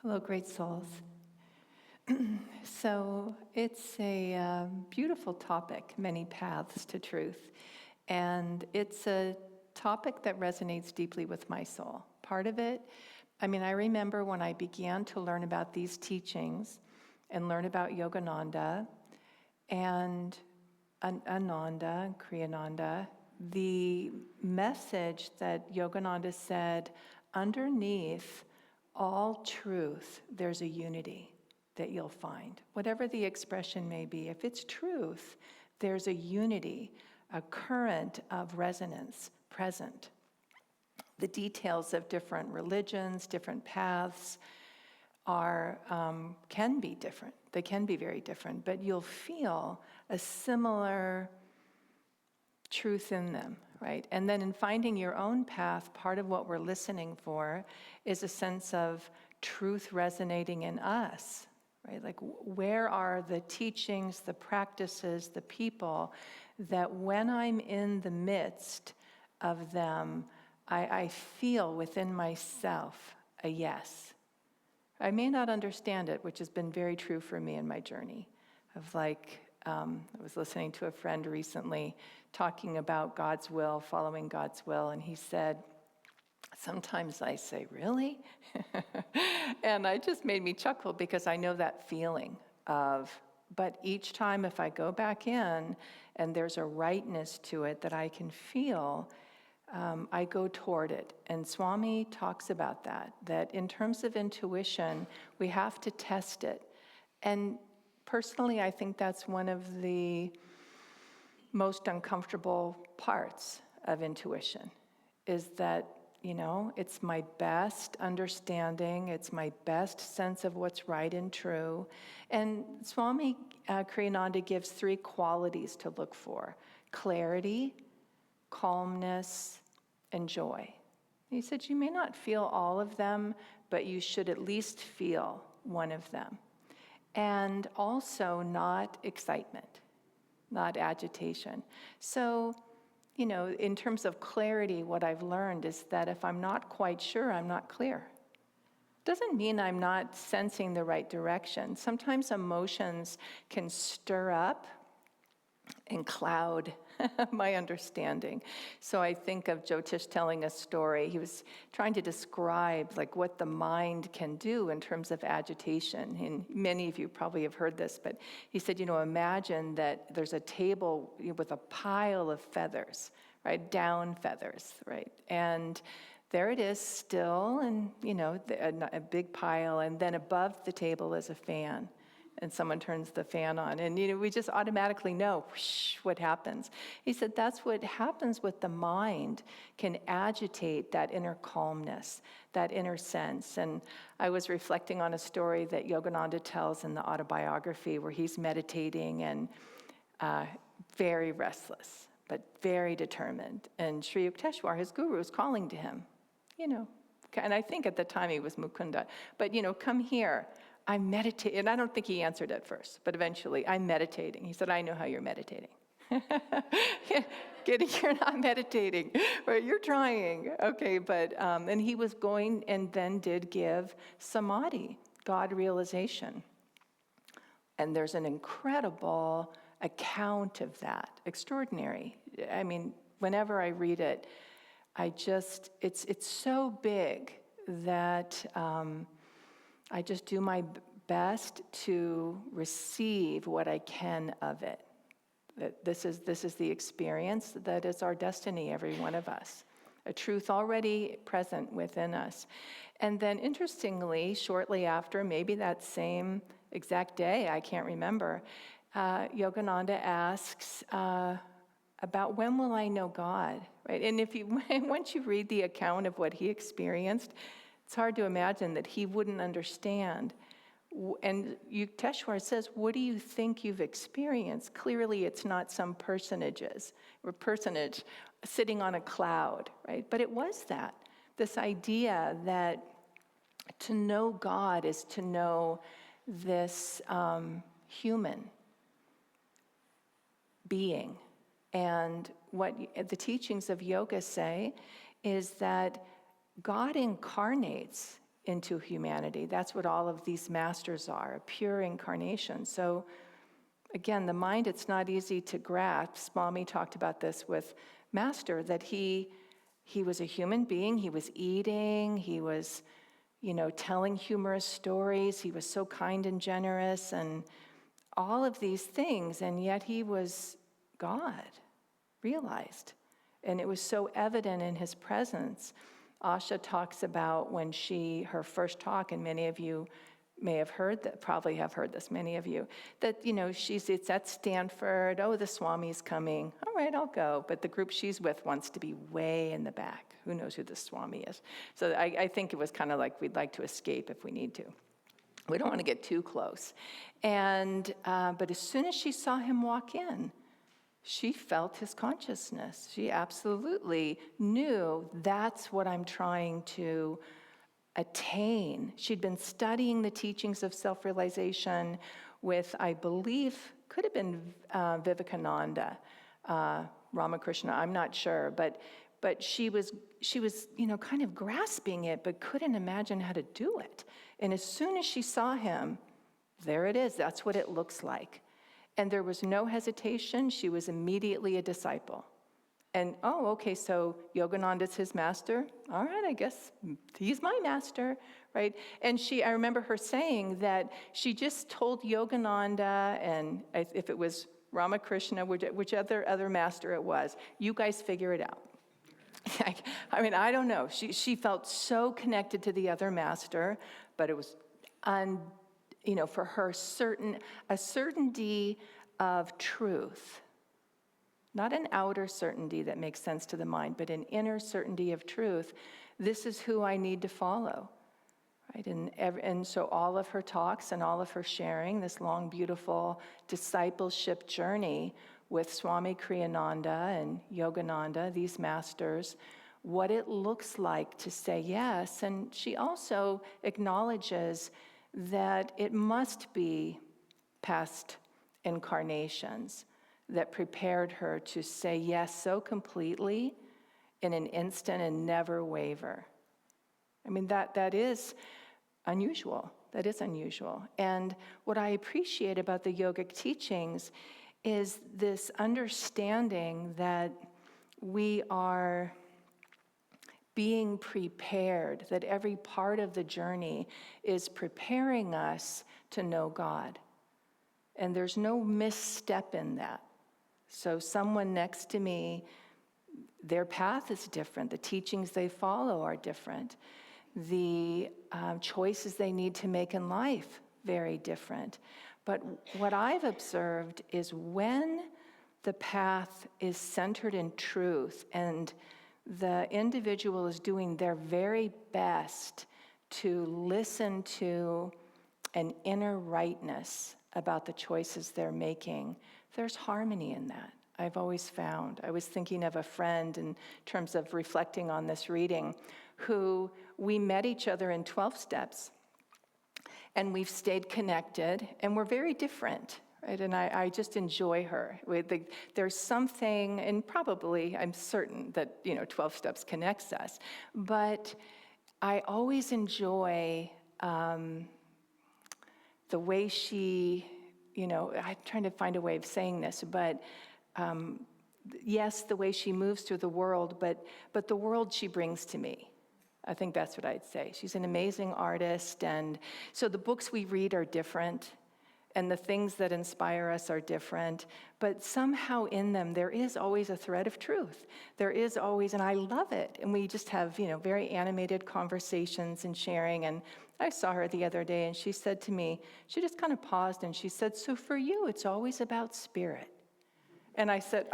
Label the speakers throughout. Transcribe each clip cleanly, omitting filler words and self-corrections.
Speaker 1: Hello, great souls. So it's a beautiful topic, many paths to truth. And it's a topic that resonates deeply with my soul. Part of it, I remember when I began to learn about these teachings and learn about Yogananda and Ananda, Kriyananda, the message that Yogananda said, underneath all truth, there's a unity that you'll find. Whatever the expression may be, if it's truth, there's a unity, a current of resonance present. The details of different religions, different paths can be different. They can be very different, but you'll feel a similar truth in them, right? And then in finding your own path, part of what we're listening for is a sense of truth resonating in us, right? Like, where are the teachings, the practices, the people that when I'm in the midst of them, I feel within myself a yes. I may not understand it, which has been very true for me in my journey of I was listening to a friend recently talking about God's will, following God's will, and he said, sometimes I say, really? And it just made me chuckle because I know that feeling but each time if I go back in and there's a rightness to it that I can feel, I go toward it. And Swami talks about that in terms of intuition, we have to test it. And personally, I think that's one of the most uncomfortable parts of intuition, is that, it's my best understanding, it's my best sense of what's right and true. And Swami Kriyananda gives 3 qualities to look for: clarity, calmness, and joy. He said you may not feel all of them, but you should at least feel one of them. And also not excitement, not agitation. So, in terms of clarity, what I've learned is that if I'm not quite sure, I'm not clear. Doesn't mean I'm not sensing the right direction. Sometimes emotions can stir up and cloud my understanding. So I think of Jyotish telling a story. He was trying to describe what the mind can do in terms of agitation. And many of you probably have heard this, but he said, imagine that there's a table with a pile of feathers, right? Down feathers, right? And there it is still, and a big pile, and then above the table is a fan. And someone turns the fan on, and we just automatically know whoosh, what happens. He said that's what happens with the mind, can agitate that inner calmness, that inner sense. And I was reflecting on a story that Yogananda tells in the autobiography where he's meditating and very restless, but very determined. And Sri Yukteswar, his guru, is calling to him, and I think at the time he was Mukunda, but come here. I'm meditating, and I don't think he answered at first, but eventually, I'm meditating. He said, I know how you're meditating. You're not meditating, right? You're trying, okay, but, and he was going and then did give samadhi, God realization. And there's an incredible account of that, extraordinary. Whenever I read it, it's so big that, I just do my best to receive what I can of it. That this is the experience that is our destiny, every one of us. A truth already present within us. And then interestingly, shortly after, maybe that same exact day, I can't remember, Yogananda asks about when will I know God, right? And once you read the account of what he experienced, it's hard to imagine that he wouldn't understand. And Yukteswar says, what do you think you've experienced? Clearly, it's not some personage sitting on a cloud, right? But it was this idea that to know God is to know this human being. And what the teachings of yoga say is that God incarnates into humanity. That's what all of these masters are, a pure incarnation. So again, the mind, it's not easy to grasp. Swami talked about this with Master, that he was a human being. He was eating. He was, telling humorous stories. He was so kind and generous and all of these things. And yet he was God, realized. And it was so evident in his presence. Asha talks about when her first talk, and many of you may have heard that, probably have heard this, many of you, that, it's at Stanford, the Swami's coming, all right, I'll go. But the group she's with wants to be way in the back. Who knows who the Swami is? So I think it was kind of like we'd like to escape if we need to. We don't want to get too close. And, but as soon as she saw him walk in, she felt his consciousness. She absolutely knew that's what I'm trying to attain. She'd been studying the teachings of self-realization with, I believe, could have been Vivekananda, Ramakrishna, I'm not sure, but she was kind of grasping it, but couldn't imagine how to do it. And as soon as she saw him, there it is, that's what it looks like. And there was no hesitation. She was immediately a disciple. And, okay, so Yogananda's his master. All right, I guess he's my master, right? And I remember her saying that she just told Yogananda, and if it was Ramakrishna, whichever other master it was, you guys figure it out. I don't know. She felt so connected to the other master, but it was for her a certainty of truth. Not an outer certainty that makes sense to the mind, but an inner certainty of truth. This is who I need to follow, right? And so all of her talks and all of her sharing, this long, beautiful discipleship journey with Swami Kriyananda and Yogananda, these masters, what it looks like to say yes. And she also acknowledges that it must be past incarnations that prepared her to say yes so completely in an instant and never waver. That is unusual. That is unusual. And what I appreciate about the yogic teachings is this understanding that we are being prepared, that every part of the journey is preparing us to know God. And there's no misstep in that. So someone next to me, their path is different. The teachings they follow are different. The choices they need to make in life, very different. But what I've observed is when the path is centered in truth and the individual is doing their very best to listen to an inner rightness about the choices they're making, there's harmony in that. I've always found. I was thinking of a friend in terms of reflecting on this reading, who we met each other in 12 steps, and we've stayed connected, and we're very different, right? And I just enjoy her. There's something, and probably I'm certain that 12 steps connects us, but I always enjoy the way she, I'm trying to find a way of saying this, but yes, the way she moves through the world, but the world she brings to me. I think that's what I'd say. She's an amazing artist, and so the books we read are different, and the things that inspire us are different, but somehow in them there is always a thread of truth. There is always, and I love it, and we just have, very animated conversations and sharing, and I saw her the other day, and she said to me, she just kind of paused, and she said, so for you, it's always about spirit. And I said,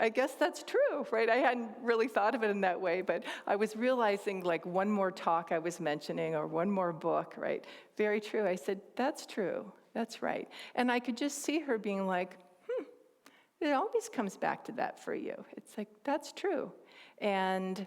Speaker 1: I guess that's true, right? I hadn't really thought of it in that way, but I was realizing one more talk I was mentioning or one more book, right? Very true. I said, that's true. That's right. And I could just see her being like, it always comes back to that for you. It's like, that's true. And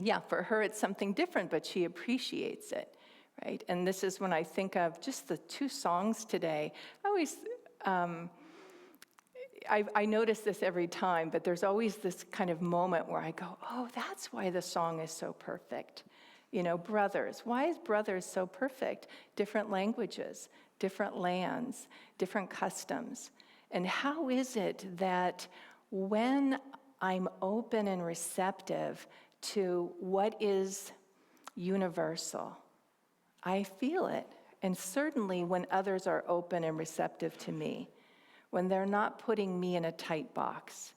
Speaker 1: yeah, for her, it's something different, but she appreciates it, right? And this is when I think of just the two songs today. I always... I notice this every time, but there's always this kind of moment where I go, oh, that's why the song is so perfect. Brothers. Why is brothers so perfect? Different languages, different lands, different customs. And how is it that when I'm open and receptive to what is universal, I feel it. And certainly when others are open and receptive to me, when they're not putting me in a tight box,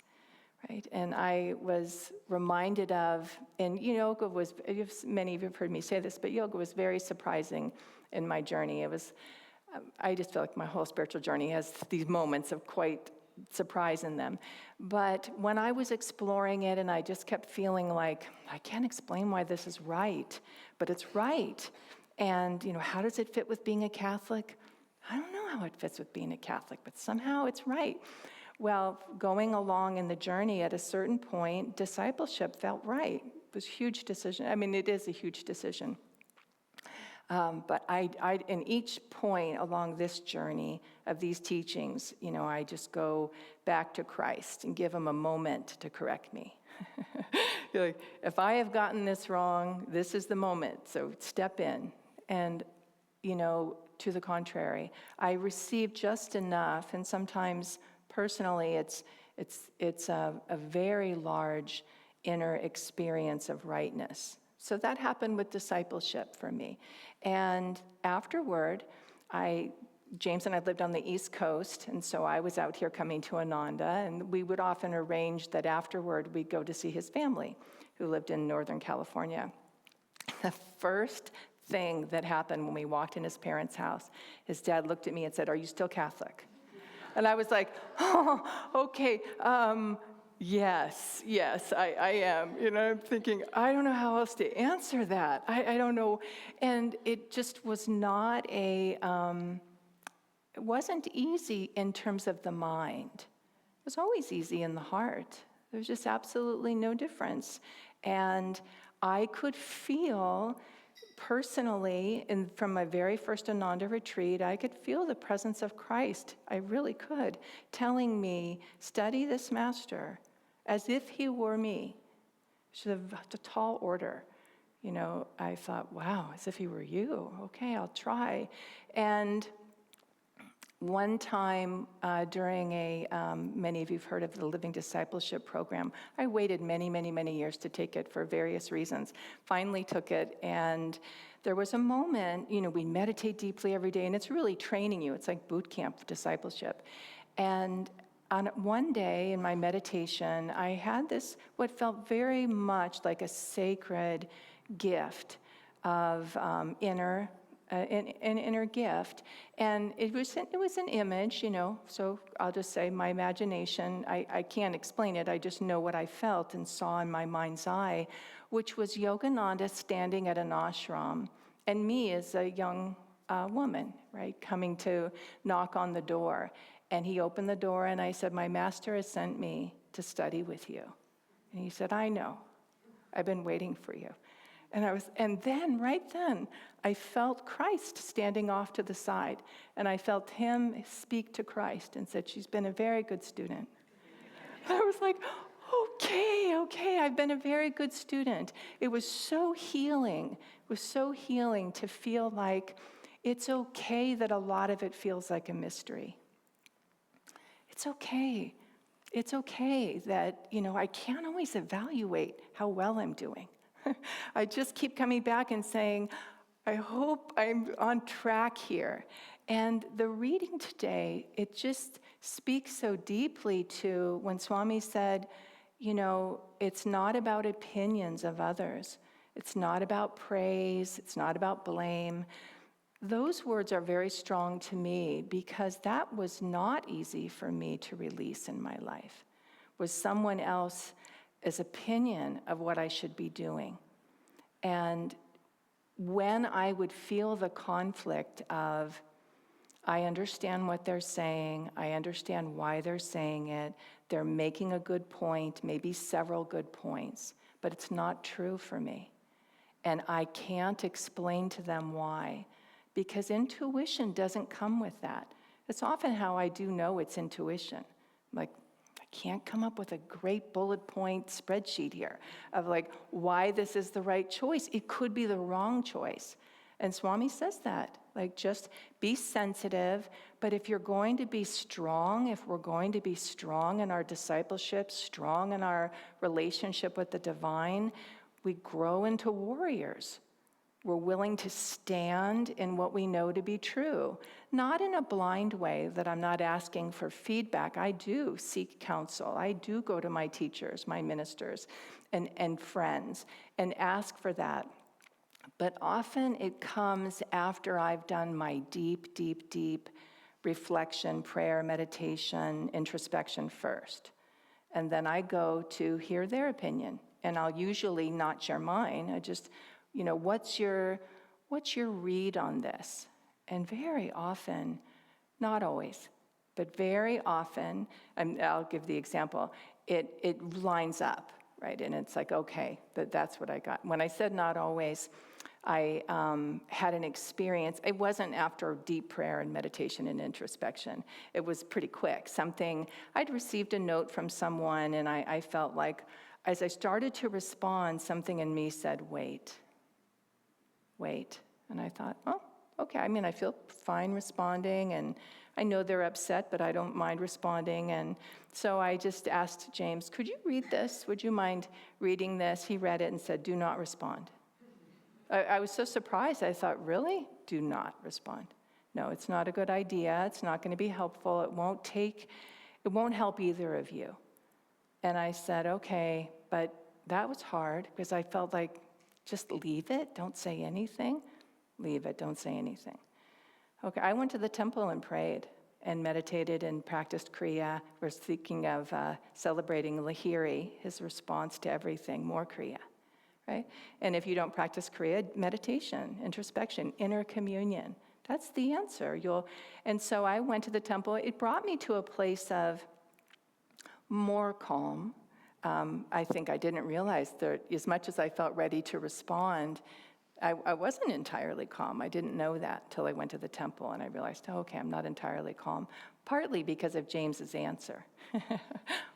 Speaker 1: right? And I was reminded of, and yoga was, many of you have heard me say this, but yoga was very surprising in my journey. I just feel like my whole spiritual journey has these moments of quite surprise in them. But when I was exploring it, and I just kept feeling like, I can't explain why this is right, but it's right. And, how does it fit with being a Catholic? I don't know how it fits with being a Catholic, but somehow it's right. Well, going along in the journey, at a certain point, discipleship felt right. It was a huge decision. I mean, it is a huge decision. But I, in each point along this journey of these teachings, I just go back to Christ and give him a moment to correct me. Like, if I have gotten this wrong, this is the moment, so step in. And, to the contrary, I receive just enough, and sometimes personally it's a very large inner experience of rightness. So that happened with discipleship for me. And afterward, James and I lived on the East Coast, and so I was out here coming to Ananda, and we would often arrange that afterward we'd go to see his family, who lived in Northern California. The first thing that happened when we walked in his parents' house, his dad looked at me and said, "Are you still Catholic?" And I was like, "Oh, okay, yes, I am." I'm thinking, I don't know how else to answer that. I don't know. And it just was not it wasn't easy in terms of the mind. It was always easy in the heart. There was just absolutely no difference. And I could feel personally, from my very first Ananda retreat, I could feel the presence of Christ. I really could, telling me, study this master as if he were me. It's a tall order. I thought, wow, as if he were you. Okay, I'll try. And one time during many of you have heard of the Living Discipleship Program. I waited many, many, many years to take it for various reasons. Finally took it, and there was a moment, we meditate deeply every day, and it's really training you. It's like boot camp for discipleship. And on one day in my meditation, I had this, what felt very much like a sacred gift of an inner gift, and it was an image, so I'll just say my imagination, I can't explain it, I just know what I felt and saw in my mind's eye, which was Yogananda standing at an ashram, and me as a young woman, right, coming to knock on the door, and he opened the door, and I said, "My master has sent me to study with you," and he said, "I know, I've been waiting for you." And then, right then, I felt Christ standing off to the side, and I felt him speak to Christ and said, "She's been a very good student." I was like, okay, I've been a very good student. It was so healing. It was so healing to feel like it's okay that a lot of it feels like a mystery. It's okay. It's okay that, I can't always evaluate how well I'm doing. I just keep coming back and saying, I hope I'm on track here. And the reading today, it just speaks so deeply to when Swami said, it's not about opinions of others. It's not about praise. It's not about blame. Those words are very strong to me because that was not easy for me to release in my life, was someone else's opinion of what I should be doing. And when I would feel the conflict of, I understand what they're saying, I understand why they're saying it, they're making a good point, maybe several good points, but it's not true for me. And I can't explain to them why, because intuition doesn't come with that. It's often how I do know it's intuition. Like, I can't come up with a great bullet point spreadsheet here of like why this is the right choice. It could be the wrong choice. And Swami says that, like just be sensitive, but if you're going to be strong, if we're going to be strong in our discipleship, strong in our relationship with the divine, we grow into warriors. We're willing to stand in what we know to be true, not in a blind way that I'm not asking for feedback. I do seek counsel. I do go to my teachers, my ministers, and friends and ask for that. But often it comes after I've done my deep, deep, deep reflection, prayer, meditation, introspection first. And then I go to hear their opinion. And I'll usually not share mine. I just, what's your read on this? And very often, not always, but very often, and I'll give the example, it lines up, right? And it's like, okay, that's what I got. When I said not always, I had an experience. It wasn't after deep prayer and meditation and introspection. It was pretty quick. I'd received a note from someone, and I felt like, as I started to respond, something in me said, wait. And I thought, oh, okay. I mean, I feel fine responding, and I know they're upset, but I don't mind responding. And so I just asked James, could you read this? Would you mind reading this? He read it and said, do not respond. I was so surprised. I thought, really? Do not respond. No, it's not a good idea. It's not going to be helpful. It won't help either of you. And I said, okay, but that was hard because I felt like, just leave it. Don't say anything. Leave it. Don't say anything. Okay, I went to the temple and prayed and meditated and practiced Kriya. We're thinking of celebrating Lahiri, his response to everything, more Kriya. Right? And if you don't practice Kriya, meditation, introspection, inner communion, that's the answer. And so I went to the temple. It brought me to a place of more calm. I think I didn't realize that as much as I felt ready to respond, I wasn't entirely calm. I didn't know that till I went to the temple and I realized, oh, okay, I'm not entirely calm, partly because of James's answer.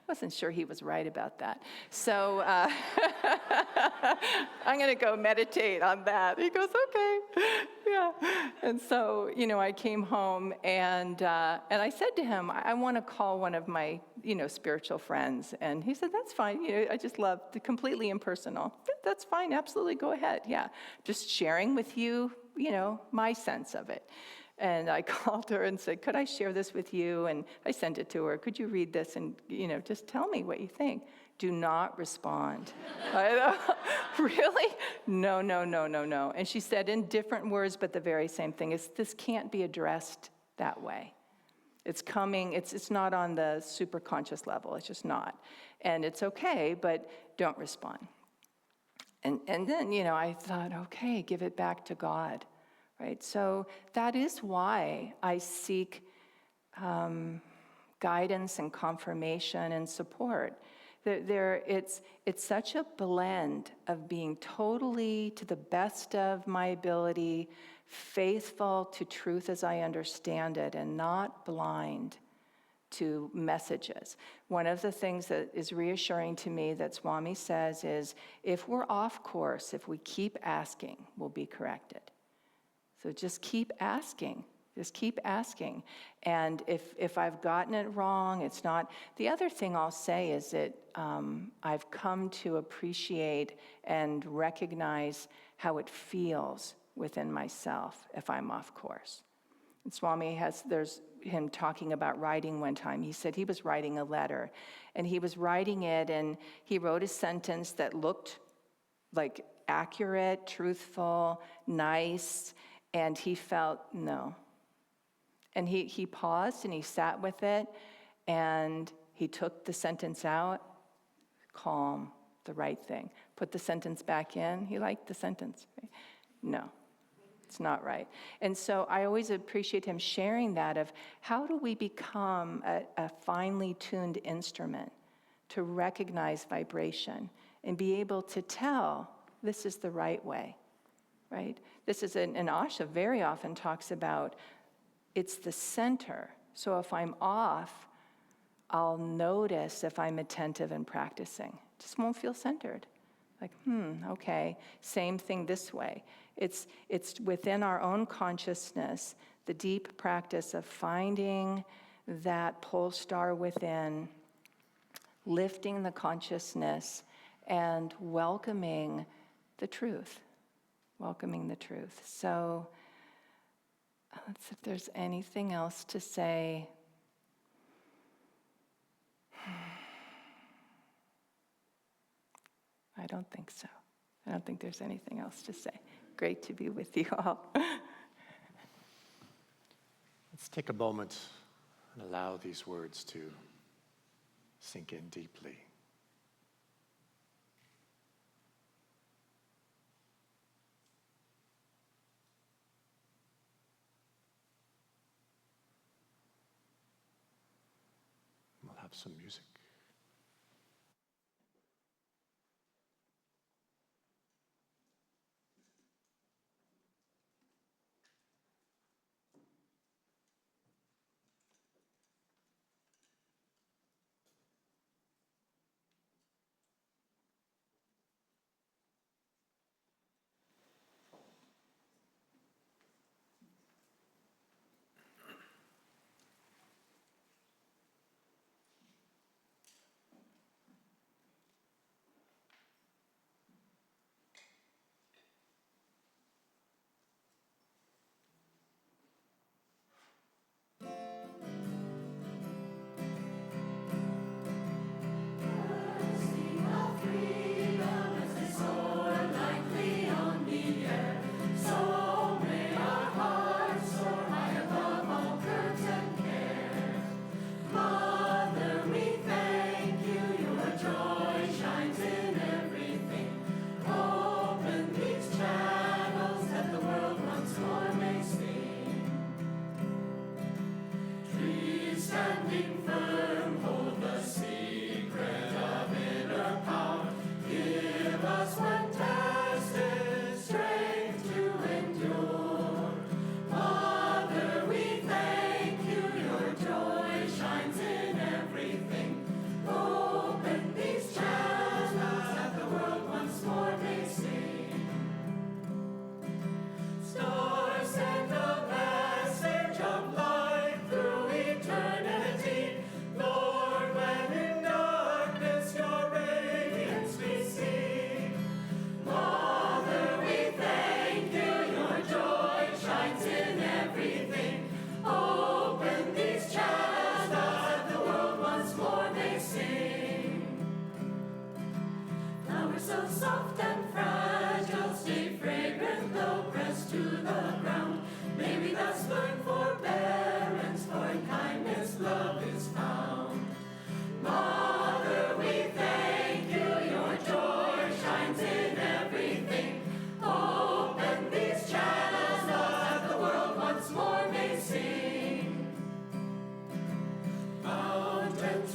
Speaker 1: Wasn't sure he was right about that. So I'm going to go meditate on that. He goes, okay, yeah. And so, I came home and I said to him, I want to call one of my, spiritual friends. And he said, that's fine. I just love the completely impersonal. That's fine. Absolutely. Go ahead. Yeah. Just sharing with you, my sense of it. And I called her and said, could I share this with you? And I sent it to her. Could you read this and, just tell me what you think? Do not respond. Really? No. And she said in different words, but the very same thing is this can't be addressed that way. It's coming, it's not on the super conscious level. It's just not. And it's okay, but don't respond. And then, I thought, okay, give it back to God. Right? So that is why I seek guidance and confirmation and support. It's such a blend of being totally, to the best of my ability, faithful to truth as I understand it, and not blind to messages. One of the things that is reassuring to me that Swami says is, if we're off course, if we keep asking, we'll be corrected. So just keep asking. And if I've gotten it wrong, it's not. The other thing I'll say is that I've come to appreciate and recognize how it feels within myself if I'm off course. And Swami there's him talking about writing one time. He said he was writing a letter, and he was writing it, and he wrote a sentence that looked like accurate, truthful, nice, and he felt no. And he paused and he sat with it, and he took the sentence out, calm, the right thing. Put the sentence back in. He liked the sentence. Right? No, it's not right. And so I always appreciate him sharing that of how do we become a finely tuned instrument to recognize vibration and be able to tell this is the right way. Right? This is an Asha very often talks about it's the center. So if I'm off, I'll notice if I'm attentive and practicing. Just won't feel centered. Like, okay, same thing this way. It's within our own consciousness, the deep practice of finding that pole star within, lifting the consciousness, and welcoming the truth. Welcoming the truth. So, let's see if there's anything else to say. I don't think so. I don't think there's anything else to say. Great to be with you all.
Speaker 2: Let's take a moment and allow these words to sink in deeply. We'll have some music.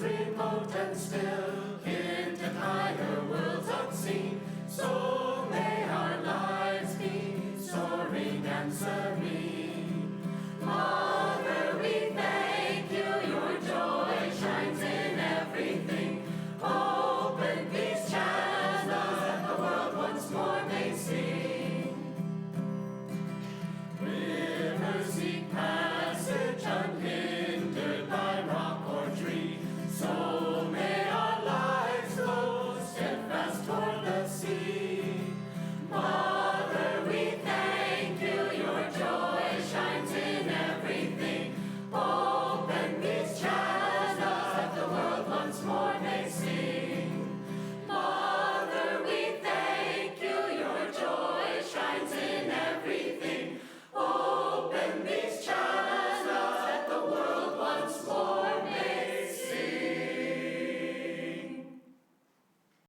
Speaker 3: Remote and still, hidden higher worlds unseen. So